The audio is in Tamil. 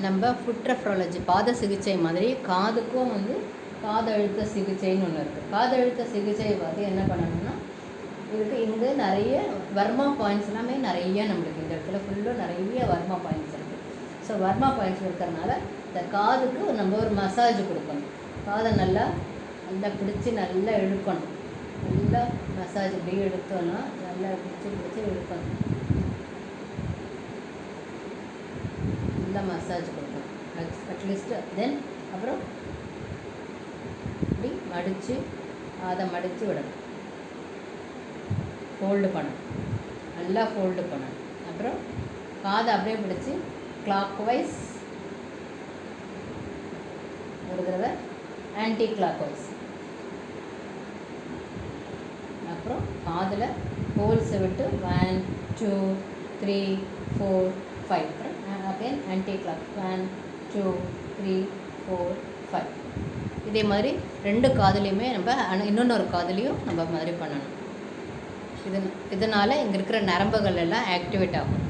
நம்ம ஃபுட் ரெஃப்ராலஜி பாத சிகிச்சை மாதிரி காதுக்கும் வந்து காதழுத்த சிகிச்சைன்னு ஒன்று இருக்குது. காதழுத்த சிகிச்சை பார்த்து என்ன பண்ணணும்னா, இதுக்கு இங்கே நிறைய வர்மா பாயிண்ட்ஸ் எல்லாமே நிறைய நம்மளுக்கு இந்த இடத்துல ஃபுல்லாக நிறைய வர்மா பாயிண்ட்ஸ் இருக்குது. ஸோ வர்மா பாயிண்ட்ஸ் இருக்கிறதுனால இந்த காதுக்கு நம்ம ஒரு மசாஜ் கொடுக்கணும். காதை நல்லா நல்லா பிடிச்சி நல்லா இழுக்கணும். நல்லா மசாஜ் இப்படி எடுத்தோன்னா நல்லா பிடிச்சி இழுக்கணும். நல்லா மசாஜ் கொடுக்கணும் அட்லீஸ்ட். தென் அப்புறம் இப்படி மடித்து அதை மடித்து விடணும். ஃபோல்டு பண்ணணும், நல்லா ஃபோல்டு பண்ணணும். அப்புறம் காதை அப்படியே பிடிச்சி கிளாக் வைஸ் ஒரு தடவை, ஆன்டி கிளாக் வைஸ். அப்புறம் காதில் ஹோல்ஸை விட்டு 1 2 3 4 5. அப்புறம் அகைன் ஆன்டி கிளாக் 1 2 3 4 5. இதே மாதிரி 2 காதுலேயுமே நம்ம இன்னொன்று காதுலேயும் நம்ம மாதிரி பண்ணணும். இதனால் இங்கே இருக்கிற நரம்புகள் எல்லாம் ஆக்டிவேட் ஆகும்.